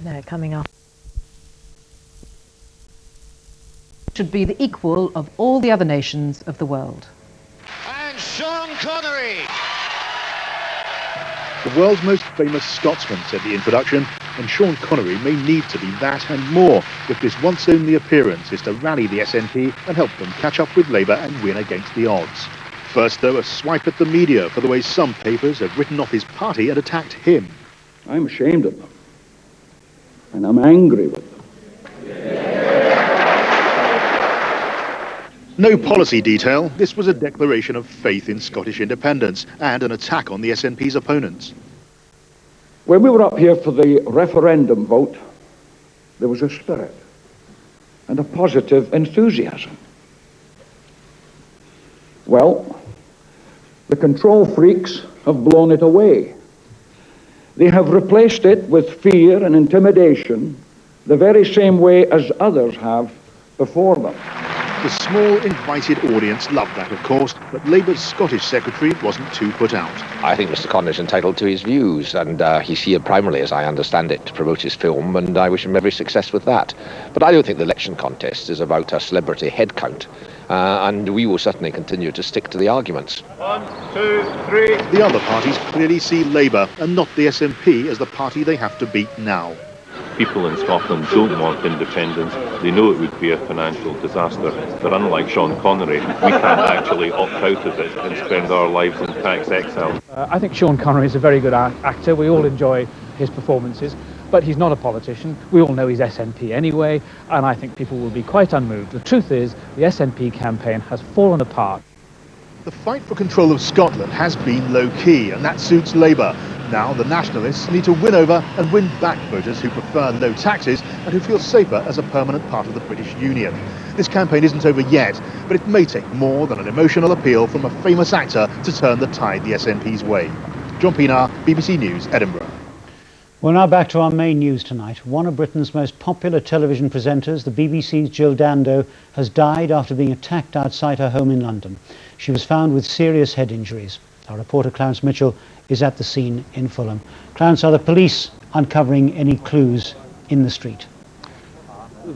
No, coming up. Should be the equal of all the other nations of the world. And Sean Connery! The world's most famous Scotsman said the introduction, and Sean Connery may need to be that and more if this once only appearance is to rally the SNP and help them catch up with Labour and win against the odds. First, though, a swipe at the media for the way some papers have written off his party and attacked him. I'm ashamed of them, and I'm angry with them. No policy detail, this was a declaration of faith in Scottish independence and an attack on the SNP's opponents. When we were up here for the referendum vote, there was a spirit and a positive enthusiasm. Well, the control freaks have blown it away. They have replaced it with fear and intimidation, the very same way as others have before them. The small, invited audience loved that, of course, but Labour's Scottish secretary wasn't too put out. I think Mr. Connery is entitled to his views, and he's here primarily, as I understand it, to promote his film, and I wish him every success with that. But I don't think the election contest is about a celebrity head count, and we will certainly continue to stick to the arguments. 1, 2, 3. The other parties clearly see Labour and not the SNP as the party they have to beat now. People in Scotland don't want independence. They know it would be a financial disaster. But unlike Sean Connery, we can't actually opt out of it and spend our lives in tax exile. I think Sean Connery is a very good actor. We all enjoy his performances, but he's not a politician. We all know he's SNP anyway, and I think people will be quite unmoved. The truth is, the SNP campaign has fallen apart. The fight for control of Scotland has been low-key, and that suits Labour. Now the nationalists need to win over and win back voters who prefer low taxes and who feel safer as a permanent part of the British Union. This campaign isn't over yet, but it may take more than an emotional appeal from a famous actor to turn the tide the SNP's way. John Pienaar, BBC News, Edinburgh. Well, now back to our main news tonight. One of Britain's most popular television presenters, the BBC's Jill Dando, has died after being attacked outside her home in London. She was found with serious head injuries. Our reporter Clarence Mitchell is at the scene in Fulham. Clarence, are the police uncovering any clues in the street?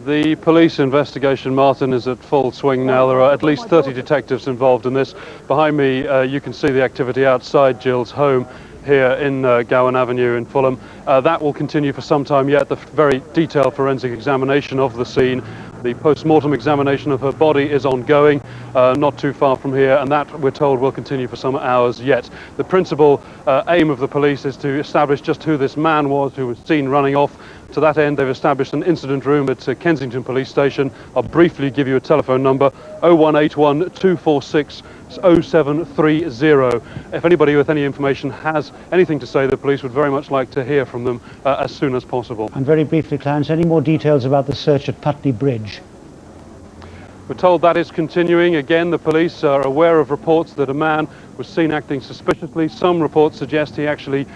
The police investigation, Martin, is at full swing now. There are at least 30 detectives involved in this. Behind me, you can see the activity outside Jill's home here in Gowan Avenue in Fulham. That will continue for some time yet. The very detailed forensic examination of the scene, the post-mortem examination of her body is ongoing, not too far from here, and that, we're told, will continue for some hours yet. The principal aim of the police is to establish just who this man was who was seen running off. To that end, they've established an incident room at Kensington Police Station. I'll briefly give you a telephone number, 0181 246 0730. If anybody with any information has anything to say, the police would very much like to hear from them as soon as possible. And very briefly, Clarence, any more details about the search at Putney Bridge? We're told that is continuing. Again, the police are aware of reports that a man was seen acting suspiciously. Some reports suggest he actually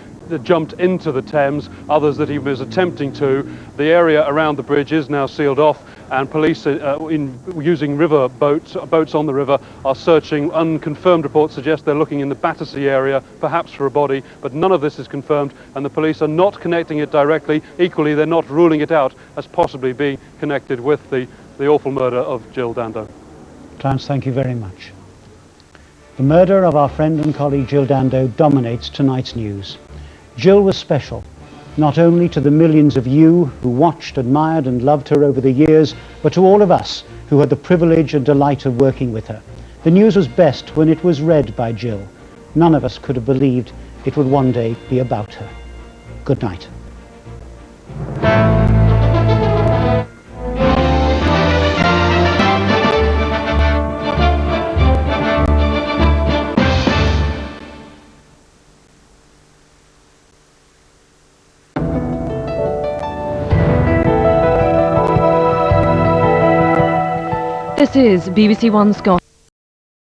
jumped into the Thames, others that he was attempting to. The area around the bridge is now sealed off, and police using river boats on the river are searching. Unconfirmed reports suggest they're looking in the Battersea area, perhaps for a body, but none of this is confirmed, and the police are not connecting it directly. Equally, they're not ruling it out as possibly being connected with the awful murder of Jill Dando. Clarence, thank you very much. The murder of our friend and colleague Jill Dando dominates tonight's news. Jill was special, not only to the millions of you who watched, admired and loved her over the years, but to all of us who had the privilege and delight of working with her. The news was best when it was read by Jill. None of us could have believed it would one day be about her. Good night. This is BBC One Scotland.